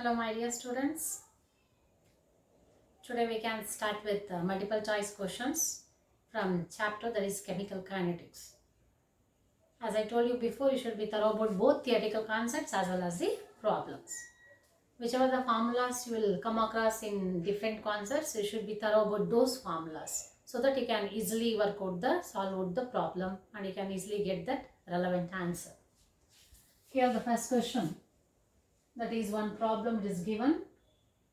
Hello my dear students. Today we can start with multiple choice questions from chapter that is chemical kinetics. As I told you before, you should be thorough about both theoretical concepts as well as the problems. Whichever the formulas you will come across in different concepts, you should be thorough about those formulas so that you can easily solve out the problem and you can easily get that relevant answer. Here the first question, that is one problem it is given.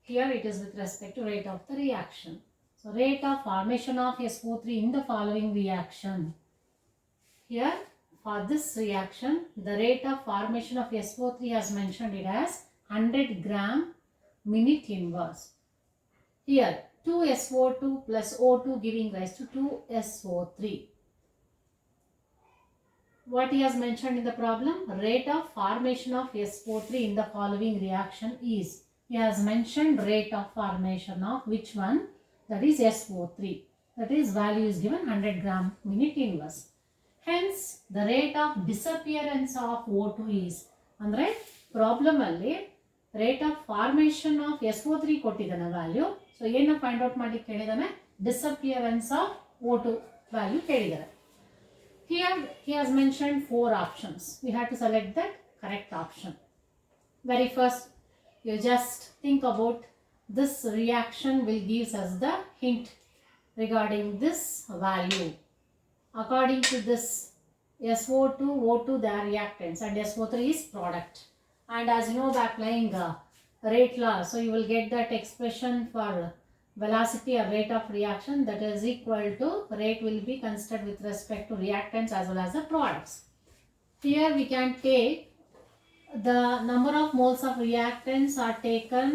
Here it is with respect to rate of the reaction. So rate of formation of SO3 in the following reaction. Here for this reaction, the rate of formation of SO3 has mentioned it as 100 gram minute inverse. Here 2SO2 plus O2 giving rise to 2SO3. What he has mentioned in the problem, rate of formation of SO3 in the following reaction is, he has mentioned rate of formation of which one? That is SO3. That is value is given 100 gram minute inverse. Hence the rate of disappearance of O2 is, andre problem alli rate of formation of SO3 kottidana value. So ಏನು find out ಮಾಡಿ ಕೇಳಿದಾನೆ, disappearance of O2 value ಕೇಳಿದಾರೆ. Here he has mentioned 4 options. We have to select that correct option. Very first, you just think about this reaction will give us the hint regarding this value. According to this, SO2, O2 they are reactants and SO3 is product. And as you know by applying rate law, so you will get that expression for velocity or rate of reaction, that is equal to rate will be considered with respect to reactants as well as the products. Here we can take the number of moles of reactants are taken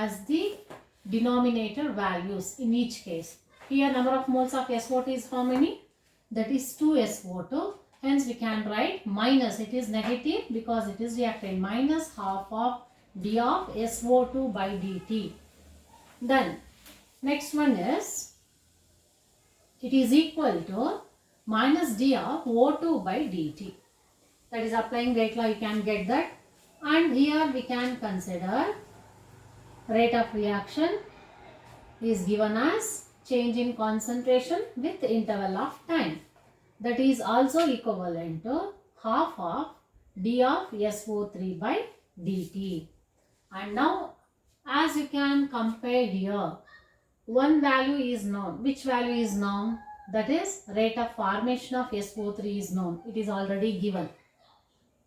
as the denominator values in each case. Here number of moles of SO2 is how many? That is 2SO2. Hence we can write minus, it is negative because it is reactant, minus half of d of SO2 by dt. Then next one is, it is equal to minus d of O2 by dt. That is applying rate law, you can get that. And here we can consider rate of reaction is given as change in concentration with interval of time. That is also equivalent to half of d of SO3 by dt. And now as you can compare here, one value is known. Which value is known? That is rate of formation of SO3 is known. It is already given.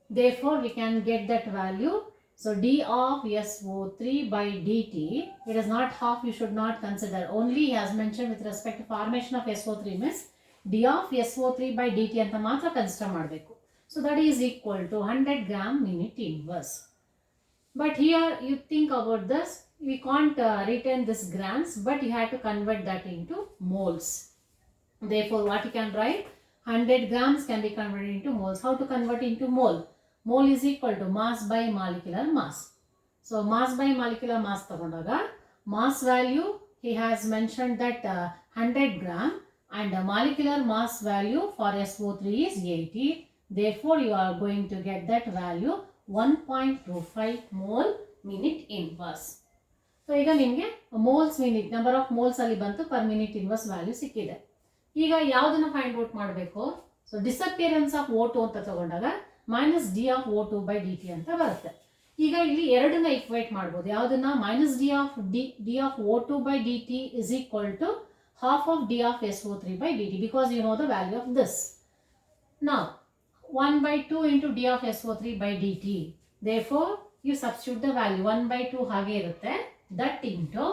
Therefore we can get that value. So d of SO3 by dt, it is not half, you should not consider. Only he has mentioned with respect to formation of SO3 means d of SO3 by dt anta matra consider ಮಾಡಬೇಕು. So that is equal to 100 gram minute inverse. But here you think about this, we can't retain this grams, but you have to convert that into moles. Therefore what you can write, 100 grams can be converted into moles. How to convert into mole? Mole is equal to mass by molecular mass. So mass by molecular mass tagondaga, mass value he has mentioned that 100 gram and molecular mass value for SO3 is 80. Therefore you are going to get that value 1.25 mole minute inverse. So ಈಗ ನಿಮಗೆ moles minute, number of moles ಅಲ್ಲಿ ಬಂತು, per minute inverse value ಸಿಕ್ಕಿದೆ. ಈಗ ಯಾವುದನ್ನ find out ಮಾಡಬೇಕು? So disappearance of O2 ಅಂತ ತಗೊಂಡಾಗ minus d of O2 by d t ಅಂತ ಬರುತ್ತೆ. ಈಗ ಇಲ್ಲಿ ಎರಡನ್ನ ಇಕ್ವೇಟ್ ಮಾಡ್ಬೋದು. ಯಾವುದನ್ನ? Minus d of O2 by d t is equal to half of d of SO3 by dt, because you know the value of this. Now 1 by 2 into d of SO3 by dt. Therefore you substitute the value 1 by 2 ಹಾಗೆ ಇರುತ್ತೆ. That into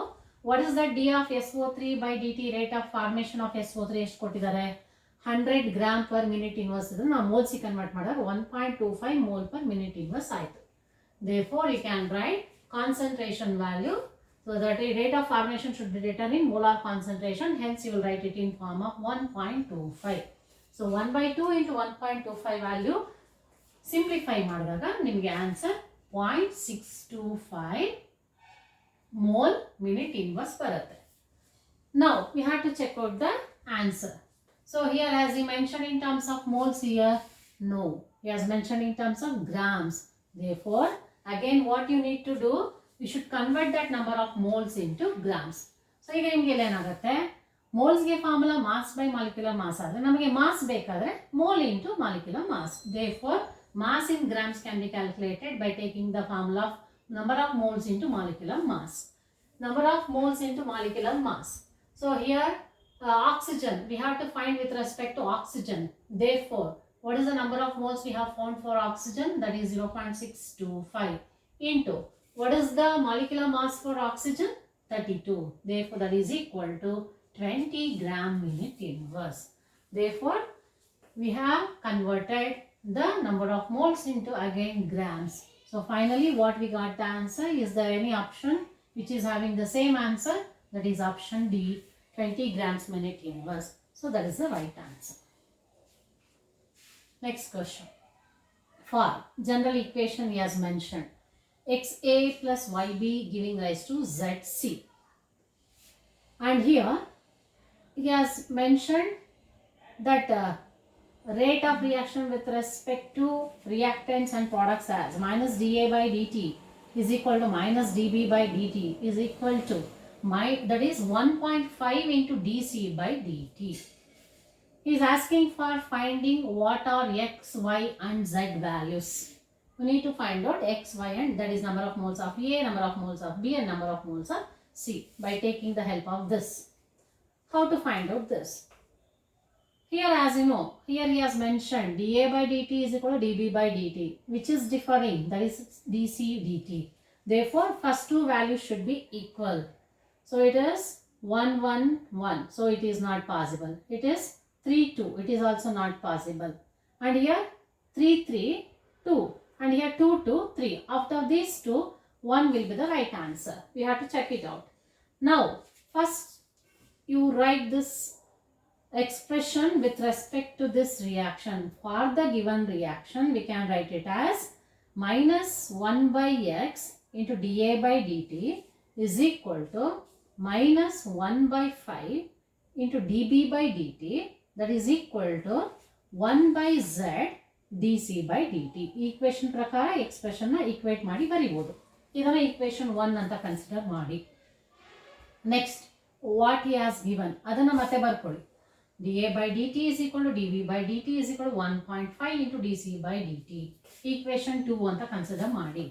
what is the d of SO3 by dt, rate of formation of SO3 ಎಷ್ಟು ಕೊಟ್ಟಿದ್ದಾರೆ? 100 gram per minute inverse. ಇದನ್ನು ನಾವು moles convert ಮಾಡಿದಾಗ 1.25 mole per minute inverse ಆಯಿತು. Therefore you can write concentration value. So that rate of formation should be written in molar concentration. Hence you will write it in form of 1.25. So 1 by 2 into 1.25 value simplify ಮಾಡಿದಾಗ ನಿಮಗೆ answer 0.625 mole minute inverse ಬರುತ್ತೆ. Now we have to check out the answer. So here has he mentioned in terms of moles here? No. He has mentioned in terms of grams. Therefore again what you need to do? you should convert that number of moles into grams. So ಈಗ ನಿಮಗೆ ಏನಾಗುತ್ತೆ, ಮೋಲ್ಸ್ಗೆ formula mass by molecular mass ಆದರೆ ನಮಗೆ mass ಬೇಕಾದರೆ mole into molecular mass. Therefore mass in grams can be calculated by taking the formula of number of moles into molecular mass. Number of moles into molecular mass. So here oxygen we have to find with respect to oxygen. Therefore what is the number of moles we have found for oxygen? That is 0.625 into what is the molecular mass for oxygen? 32. Therefore that is equal to 20 gram minute inverse. Therefore we have converted the number of moles into again grams. So finally what we got the answer, is there any option which is having the same answer? That is option D, 20 grams minute inverse. So that is the right answer. Next question. For general equation he has mentioned xa plus yb giving rise to zc, and here he has mentioned that rate of reaction with respect to reactants and products as minus dA by dt is equal to minus dB by dt is equal to that is 1.5 into dC by dt. He is asking for finding what are x, y and z values. We need to find out x, y and that is number of moles of A, number of moles of B and number of moles of C by taking the help of this. How to find out this? Here as you know, here he has mentioned dA by dt is equal to dB by dt, which is differing, that is dC dt. Therefore first two values should be equal. So it is 1 1 1, so it is not possible. It is 3 2, it is also not possible. And here 3 3 2, and here 2 2 3. After these two, 1 will be the right answer. We have to check it out. Now first you write this expression with respect to this reaction. For the given reaction we can write it as minus 1 by x into dA by dt is equal to minus 1 by 5 into dB by dt, that is equal to 1 by z dC by dt. Equation ಪ್ರಕಾರ expression ನ equate ಮಾಡಿ ಬರಿಬಹುದು. ಇದನ್ನ equation 1 ಅಂತ consider ಮಾಡಿ. Next what he has given ಅದನ್ನ ಮತ್ತೆ ಬರ್ಕೊಳ್ಳಿ. dA by dt is equal to dB by dt is equal to 1.5 into dC by dt. Equation 2 ಅಂತ ಕನ್ಸಿಡರ್ ಮಾಡಿ.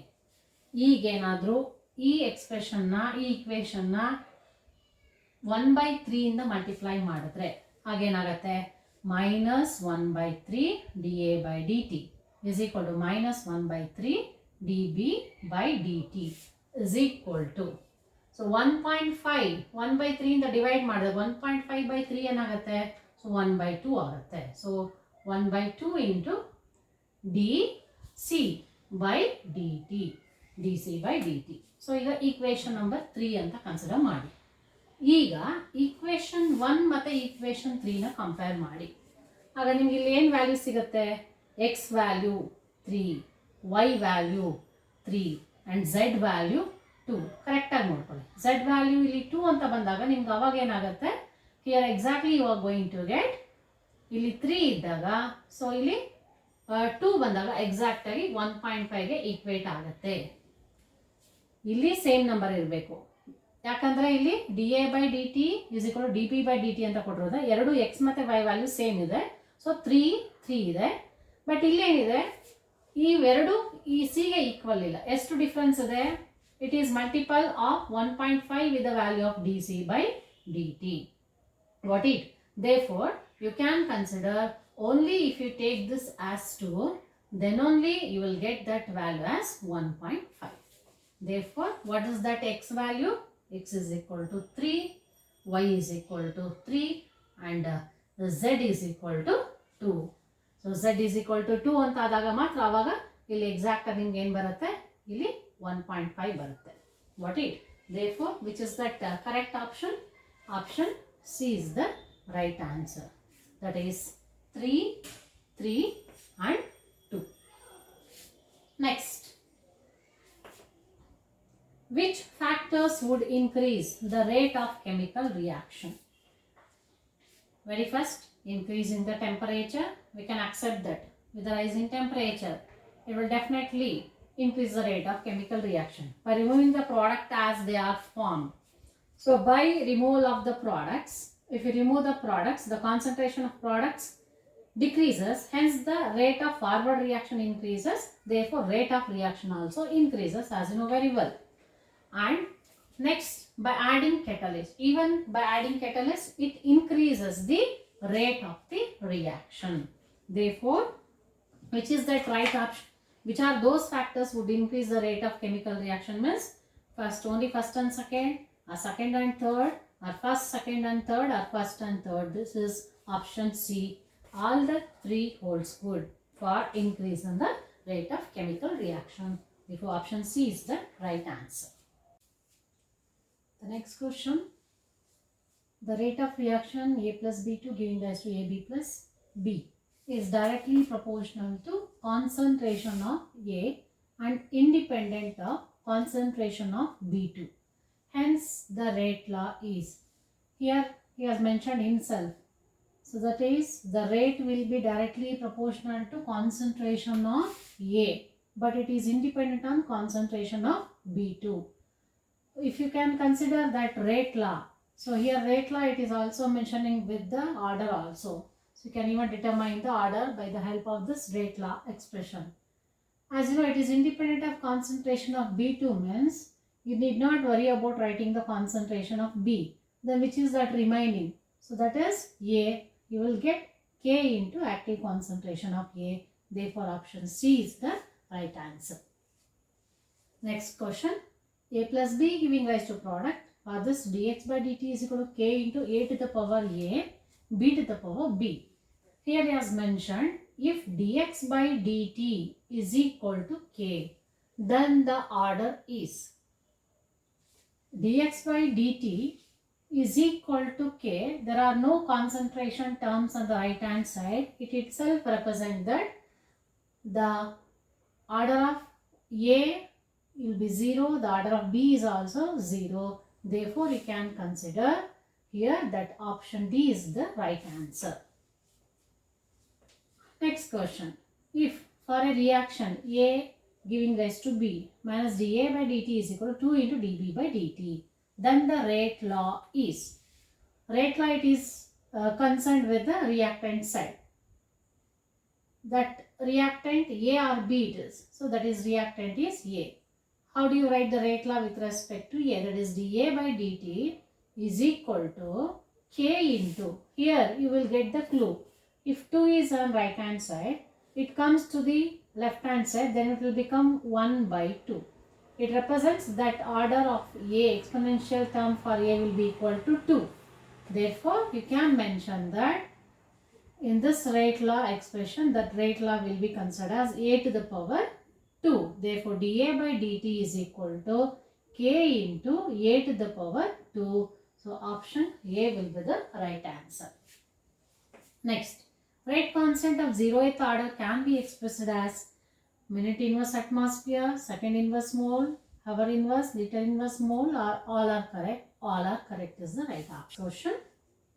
ಈಗೇನಾದರೂ ಈ ಎಕ್ಸ್ಪ್ರೆಷನ್ ನ ಈ equation ನ 1/3 ಇಂದ ಮಲ್ಟಿಪ್ಲೈ ಮಾಡಿದ್ರೆ ಆಗೇನಾಗುತ್ತೆ, minus 1/3 dA by dt is equal to minus 1/3 dB by dt is equal to, so 1.5 1/3 ಇಂದ divide ಮಾಡಿದ್ರೆ 1.5/3 ಏನಾಗುತ್ತೆ, so 1/2 ಆಗುತ್ತೆ. So 1/2 into dC by dt, dC by dt. So ಈಗ ಈಕ್ವೇಷನ್ ನಂಬರ್ 3 ಅಂತ ಕನ್ಸಿಡರ್ ಮಾಡಿ. ಈಗ ಈಕ್ವೇಷನ್ 1 ಮತ್ತು ಈಕ್ವೇಷನ್ 3 ನ ಕಂಪೇರ್ ಮಾಡಿ. ಆಗ ನಿಮ್ಗೆ ಇಲ್ಲಿ ಏನು ವ್ಯಾಲ್ಯೂ ಸಿಗುತ್ತೆ, x value 3, y value 3 and z value 2. ಕರೆಕ್ಟಾಗಿ ನೋಡ್ಕೊಳ್ಳಿ. z ವ್ಯಾಲ್ಯೂ ಇಲ್ಲಿ 2 ಅಂತ ಬಂದಾಗ ನಿಮ್ಗೆ ಅವಾಗ ಏನಾಗುತ್ತೆ, here exactly you are going to get, ಇಲ್ಲಿ 3 ಇದ್ದಾಗ ಸೊ ಇಲ್ಲಿ 2 ಬಂದಾಗ ಎಕ್ಸಾಕ್ಟಾಗಿ 1.5ಗೆ ಈಕ್ವೇಟ್ ಆಗುತ್ತೆ. ಇಲ್ಲಿ ಸೇಮ್ ನಂಬರ್ ಇರಬೇಕು, ಯಾಕಂದರೆ ಇಲ್ಲಿ dA by dt is equal to dB by dt ಅಂತ ಕೊಟ್ಟಿರೋದು. ಎರಡು x ಮತ್ತು y ವ್ಯಾಲ್ಯೂ ಸೇಮ್ ಇದೆ, ಸೊ 3 ಇದೆ. ಬಟ್ ಇಲ್ಲೇನಿದೆ, ಇವೆರಡು ಈ ಸಿಗೆ ಈಕ್ವಲ್ ಇಲ್ಲ. ಎಷ್ಟು ಡಿಫ್ರೆನ್ಸ್ ಇದೆ, it is multiple of 1.5 with the value of dC by dt. Got it? Therefore you can consider only if you take this as 2, then only you will get that value as 1.5. Therefore what is that x value? X is equal to 3, y is equal to 3 and z is equal to 2. So z is equal to 2 ಅಂತ ಆದಾಗ ಮಾತ್ರ ಆವಾಗ ಇಲ್ಲಿ exact ಆಗಿ ನಿಮ್ಗೆ ಏನು ಬರುತ್ತೆ, ಇಲ್ಲಿ 1.5 ಬರುತ್ತೆ. What it? Therefore which is that correct option? Option C is the right answer. That is 3, 3 and 2. Next, which factors would increase the rate of chemical reaction? Very first, increase in the temperature. We can accept that with the rise in temperature it will definitely increase the rate of chemical reaction? By removing the product as they are formed. So by removal of the products, if you remove the products, the concentration of products decreases, hence the rate of forward reaction increases, therefore rate of reaction also increases, as you know very well. And next, by adding catalyst, even by adding catalyst, it increases the rate of the reaction. Therefore, which is that right option? Which are those factors would increase the rate of chemical reaction? Means first, only first and second, or second and third, or first, second and third, or first and third. This is option C. All the three holds good for increase in the rate of chemical reaction. Therefore, option C is the right answer. The next question. The rate of reaction A plus B2 giving rise to AB plus B is directly proportional to concentration of A and independent of concentration of B2. Hence, the rate law is, here he has mentioned himself. So that is, the rate will be directly proportional to concentration of A, but it is independent on concentration of B2. If you can consider that rate law, so here rate law it is also mentioning with the order also. So you can even determine the order by the help of this rate law expression. As you know, it is independent of concentration of B2 means you need not worry about writing the concentration of B. Then which is that remaining? So that is A. You will get K into active concentration of A. Therefore, option C is the right answer. Next question. A plus B giving rise to product, or this dx by dt is equal to K into A to the power A, B to the power B. Here he has mentioned, if dx by dt is equal to K, then the order is dx by dt is equal to K. There are no concentration terms on the right hand side. It itself represents that the order of A will be 0, the order of B is also 0. Therefore, you can consider here that option D is the right answer. Next question. If for a reaction A giving rise to B minus dA by dt is equal to 2 into dB by dt, then the rate law is, rate law it is concerned with the reactant side. That reactant A or B it is. So that is reactant is A. How do you write the rate law with respect to A? That is dA by dt is equal to K into, here you will get the clue. If 2 is on right hand side, it comes to the left hand side, then it will become 1 by 2. It represents that order of A, exponential term for A will be equal to 2. Therefore, you can mention that in this rate law expression, that rate law will be considered as A to the power 2. Therefore, dA by dt is equal to K into A to the power 2. So, option A will be the right answer. Next, rate constant of 0th order can be expressed as minute inverse atmosphere, second inverse mole, hour inverse, liter inverse mole, or all are correct. All are correct is the right option. Question.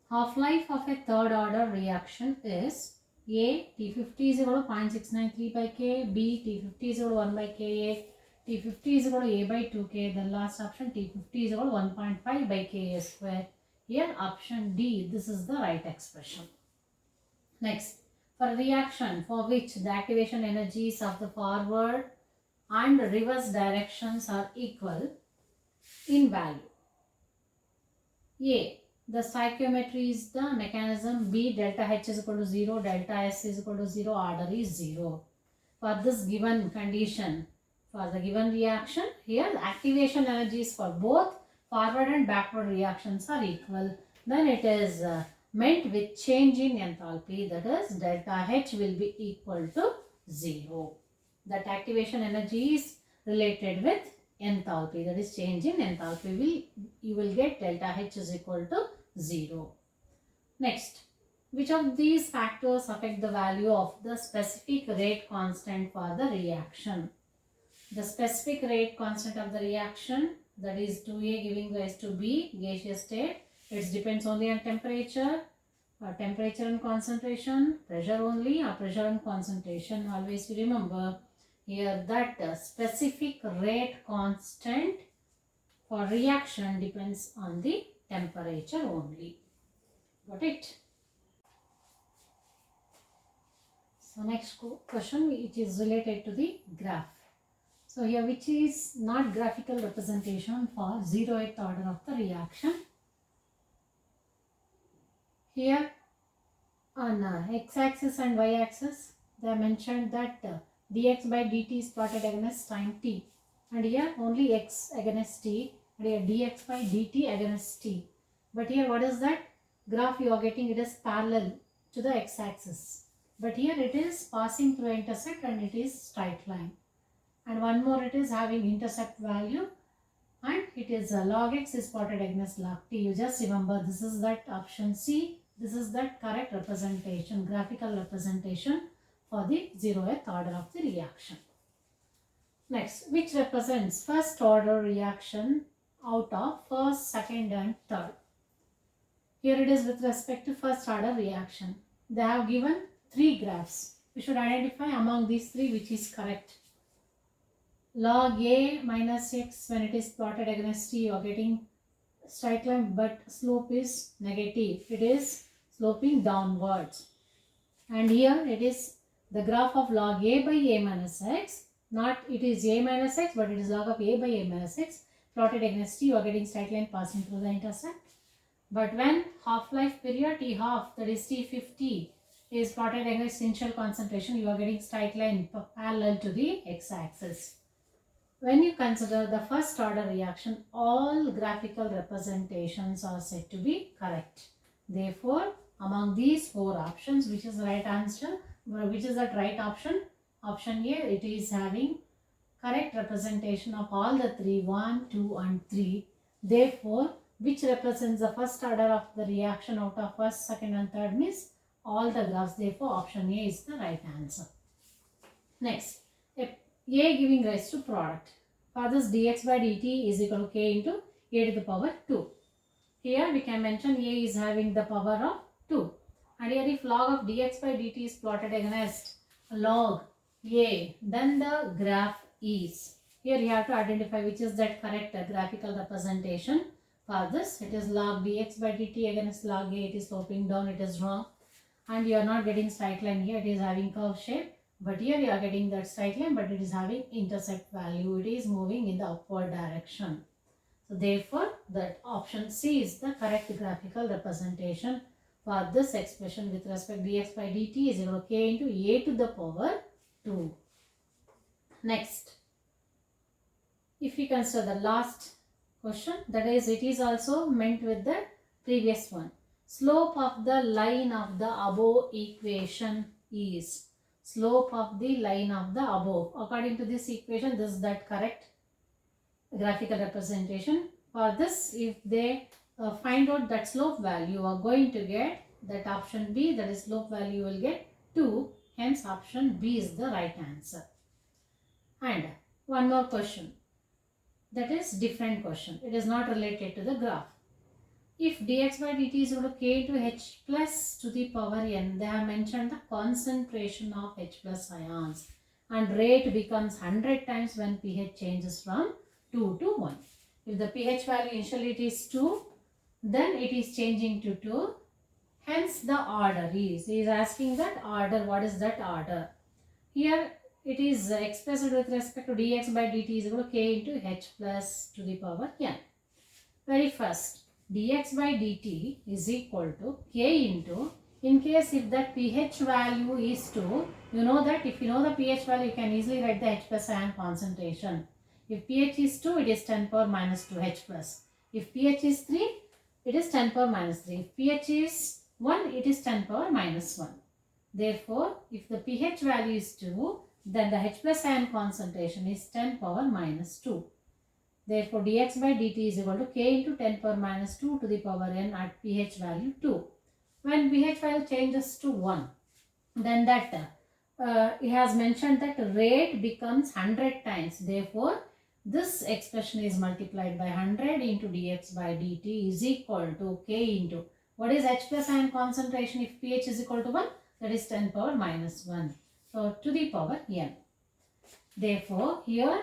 Half-life of a third order reaction is A. T50 is equal to 0.693 by K, B. T50 is equal to 1 by Ka, T50 is equal to A by 2K, then last option T50 is equal to 1.5 by Ka square. Here option D, this is the right expression. Next, for a reaction for which the activation energies of the forward and reverse directions are equal in value. A. The stoichiometry is the mechanism. B. Delta H is equal to 0, delta S is equal to 0, order is 0. For this given condition, for the given reaction, here the activation energies for both forward and backward reactions are equal. Then it is meant with change in enthalpy, that is delta H will be equal to 0. That activation energy is related with enthalpy, that is change in enthalpy. You will get delta H is equal to 0. Next, which of these factors affect the value of the specific rate constant for the reaction? The specific rate constant of the reaction, that is 2A giving rise to B, gaseous state. It depends only on temperature, temperature and concentration, pressure only, or pressure and concentration. Always remember, here that specific rate constant for reaction depends on the temperature only. Got it? So next question, which is related to the graph. So here, which is not graphical representation for 0th order of the reaction. Here on x-axis and y-axis, they have mentioned that dx by dt is plotted against time t, and here only x against t, and here dx by dt against t. But here what is that graph you are getting? It is parallel to the x-axis, but here it is passing through intersect and it is straight line. And one more, it is having intercept value and it is log x is plotted against log t. You just remember this is that option C. This is that correct representation, graphical representation for the 0th order of the reaction. Next, which represents first order reaction out of first, second and third. Here it is with respect to first order reaction. They have given 3 graphs. We should identify among these 3 which is correct. Log a minus x, when it is plotted against t, you are getting straight line, but slope is negative. It is sloping downwards. And here it is the graph of log a by a minus x. Not it is a minus x, but it is log of a by a minus x. Plotted against t, you are getting straight line passing through the intercept. But when half-life period t half, that is T50, is plotted against initial concentration, you are getting straight line parallel to the x-axis. When you consider the first order reaction, all graphical representations are said to be correct. Therefore, among these 4 options, which is the right answer? Which is that right option? Option A, it is having correct representation of all the 3, 1, 2 and 3. Therefore, which represents the first order of the reaction out of first, second and third means all the graphs. Therefore, option A is the right answer. Next, A giving rise to product. For this, dx by dt is equal to k into a to the power 2. Here we can mention A is having the power of 2. And here if log of dx by dt is plotted against log A, then the graph is. Here you have to identify which is that correct graphical representation. For this, it is log dx by dt against log A. It is sloping down, it is wrong. And you are not getting straight line here, it is having curve shape. But here you are getting that straight line, but it is having intercept value. It is moving in the upward direction. So therefore, that option C is the correct graphical representation for this expression with respect to dx by dt is equal to k into a to the power 2. Next, if we consider the last question, that is, it is also meant with the previous one. Slope of the line of the above equation is. Slope of the line of the above. According to this equation, this is that correct graphical representation. For this, if they find out that slope value, you are going to get that option B, that is slope value you will get 2. Hence, option B is the right answer. And one more question. That is different question. It is not related to the graph. If dx by dt is equal to k into h plus to the power n, they have mentioned the concentration of H plus ions and rate becomes 100 times when pH changes from 2 to 1. If the pH value initially it is 2, then it is changing to 2. Hence the order is. He is asking that order. What is that order? Here it is expressed with respect to dx by dt is equal to k into h plus to the power n. Very first, dx by dt is equal to k into, in case if that pH value is 2, you know that if you know the pH value, you can easily write the H plus ion concentration. If pH is 2, it is 10 power minus 2 H plus. If pH is 3, it is 10 power minus 3. If pH is 1, it is 10 power minus 1. Therefore, if the pH value is 2, then the H plus ion concentration is 10 power minus 2. Therefore, dx by dt is equal to k into 10 power minus 2 to the power n at pH value 2. When pH value changes to 1, then that it has mentioned that rate becomes 100 times. Therefore, this expression is multiplied by 100 into dx by dt is equal to k into, what is H plus ion concentration if pH is equal to 1? That is 10 power minus 1. So, to the power n. Therefore, here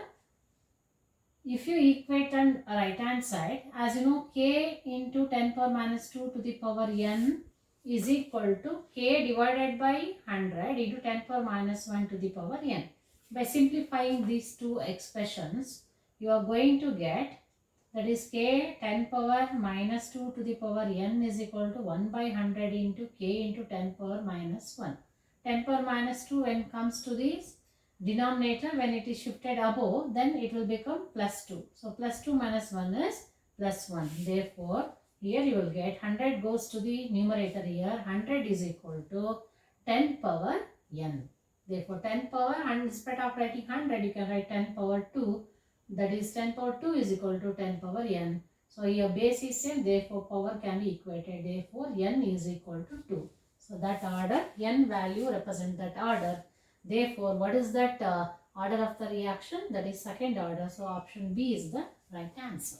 if you equate on right hand side, as you know, k into 10 power minus 2 to the power n is equal to k divided by 100 into 10 power minus 1 to the power n. By simplifying these two expressions, you are going to get, that is k 10 power minus 2 to the power n is equal to 1 by 100 into k into 10 power minus 1. 10 power minus 2 when comes to this denominator, when it is shifted above, then it will become plus 2. So plus 2 minus 1 is plus 1. Therefore, here you will get 100 goes to the numerator here. 100 is equal to 10 power n. Therefore, 10 power, and instead of writing 100, you can write 10 power 2. That is 10 power 2 is equal to 10 power n. So here base is same, therefore power can be equated. Therefore, n is equal to 2. So that order, n value represent that order. Therefore, what is that order of the reaction? That is second order. So option B is the right answer.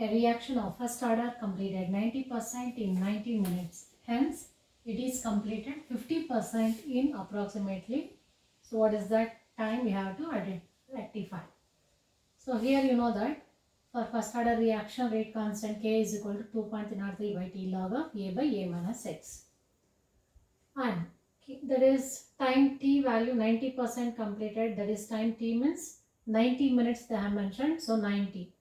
A reaction of first order completed 90% in 90 minutes. Hence, it is completed 50% in approximately. So what is that time we have to rectify? So here you know that for first order reaction, rate constant K is equal to 2.03 by T log of A by A minus X. And that is time T value 90% completed. That is time T means 90 minutes they have mentioned. So 90.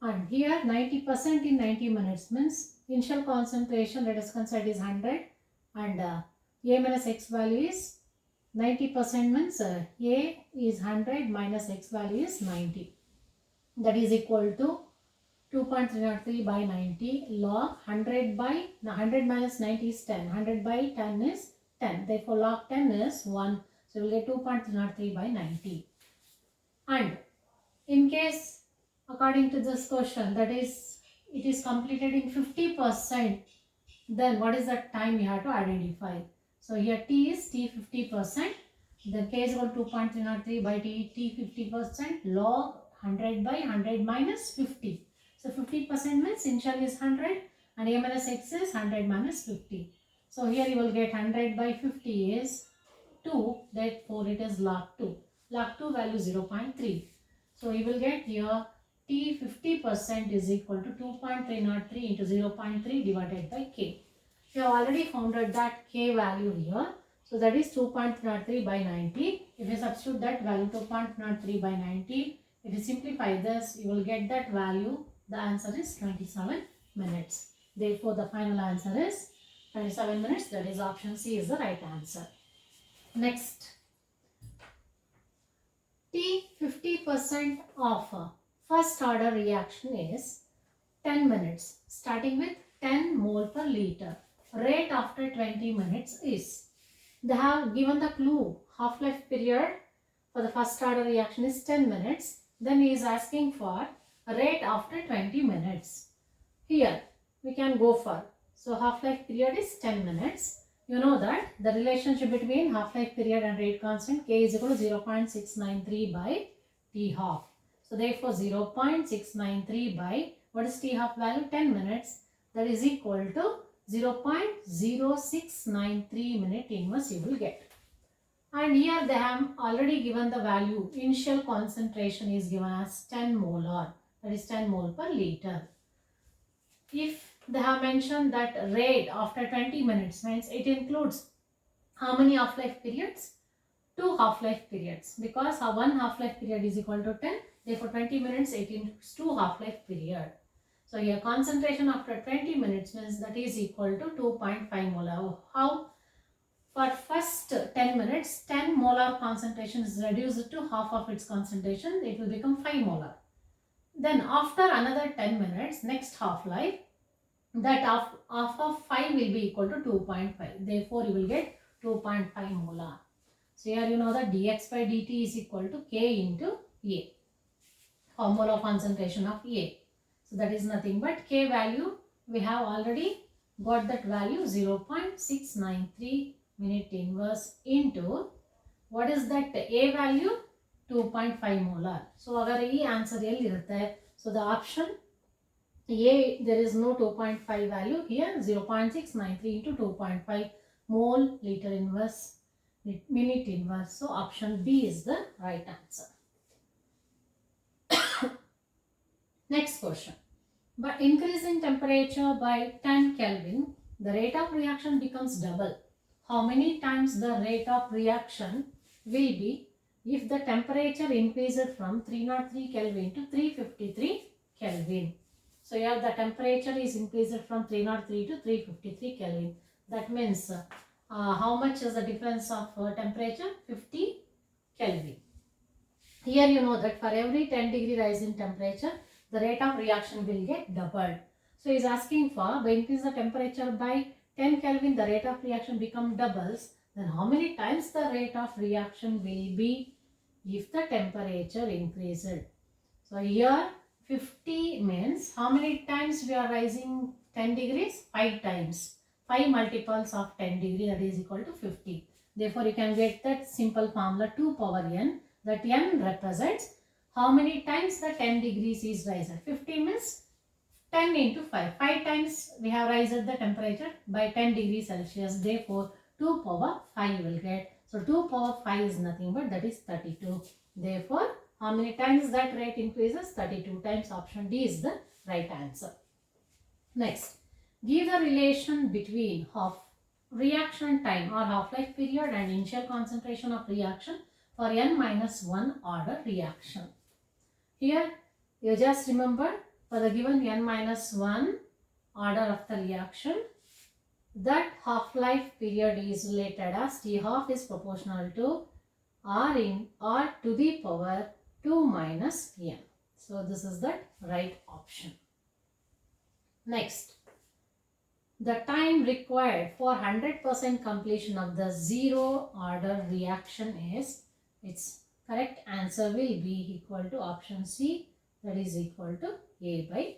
And here 90% in 90 minutes means initial concentration, let us consider, is 100. And A minus X value is 90% means A is 100 minus X value is 90. That is equal to 2.303 by 90 log 100 by 100 minus 90 is 10. 100 by 10 is 10. Therefore, log 10 is 1. So, we will get 2.303 by 90. And in case, according to this question, that is, it is completed in 50%, then what is the time you have to identify? So, here T is T 50%. Then K is equal to 2.303 by T 50% log 100 by 100 minus 50. So 50% means initial is 100 and A minus X is 100 minus 50. So here you will get 100 by 50 is 2, therefore it is log 2. Log 2 value 0.3. So you will get here T 50% is equal to 2.303 into 0.3 divided by K. We have already found out that K value here. So that is 2.03 by 90. If you substitute that value 2.03 by 90, if you simplify this, you will get that value. The answer is 27 minutes. Therefore, the final answer is 27 minutes. That is option C is the right answer. Next, T 50% of a first order reaction is 10 minutes, starting with 10 mole per liter. Rate after 20 minutes is, they have given the clue, half-life period for the first order reaction is 10 minutes. Then he is asking for rate after 20 minutes. Here we can go for, so half-life period is 10 minutes. You know that the relationship between half-life period and rate constant K is equal to 0.693 by T half. So therefore 0.693 by, what is T half value? 10 minutes. That is equal to 0.0693 minute inverse you will get. And here they have already given the value. Initial concentration is given as 10 molar. That is 10 mole per liter. If they have mentioned that rate after 20 minutes, means it includes how many half-life periods? 2 half-life periods. Because one half-life period is equal to 10. Therefore 20 minutes it includes 2 half-life period. So here concentration after 20 minutes means that is equal to 2.5 molar. How? For first 10 minutes, 10 molar concentration is reduced to half of its concentration. It will become 5 molar. Then after another 10 minutes, next half-life, that half of 5 will be equal to 2.5. Therefore, you will get 2.5 molar. So here you know that dx by dt is equal to K into A. Molar concentration of A. So that is nothing but K value. We have already got that value 0.693 minute inverse into, what is that A value? 2.5 molar. So agar ee answer elli irutte, so the option A, there is no 2.5 value here. 0.693 into 2.5 mole liter inverse minute inverse. So option B is the right answer. Next question. By increasing temperature by 10 Kelvin, the rate of reaction becomes double. How many times the rate of reaction will be if the temperature increases from 303 Kelvin to 353 Kelvin? So here the temperature is increased from 303 to 353 Kelvin. That means how much is the difference of temperature? 50 Kelvin. Here you know that for every 10 degree rise in temperature, the rate of reaction will get doubled. So he is asking for, by increase the temperature by 10 Kelvin, the rate of reaction become doubles. Then how many times the rate of reaction will be if the temperature increases? So here 50 means how many times we are rising 10 degrees? 5 times. 5 multiples of 10 degree, that is equal to 50. Therefore you can get that simple formula 2 power n, that n represents how many times the 10 degrees is risen. 50 means 10 into 5. 5 times we have risen the temperature by 10 degrees Celsius. Therefore 2 power 5 will get. So 2 power 5 is nothing but that is 32. Therefore how many times that rate increases? 32 times. Option D is the right answer. Next, give the relation between reaction time or half-life period and initial concentration of reaction for n-1 order reaction. Here you just remember, for the given n-1 order of the reaction, that half-life period is related as T half is proportional to R to the power 2 minus n. So this is the right option. Next, the time required for 100% completion of the zero order reaction is, its correct answer will be equal to option C, that is equal to A by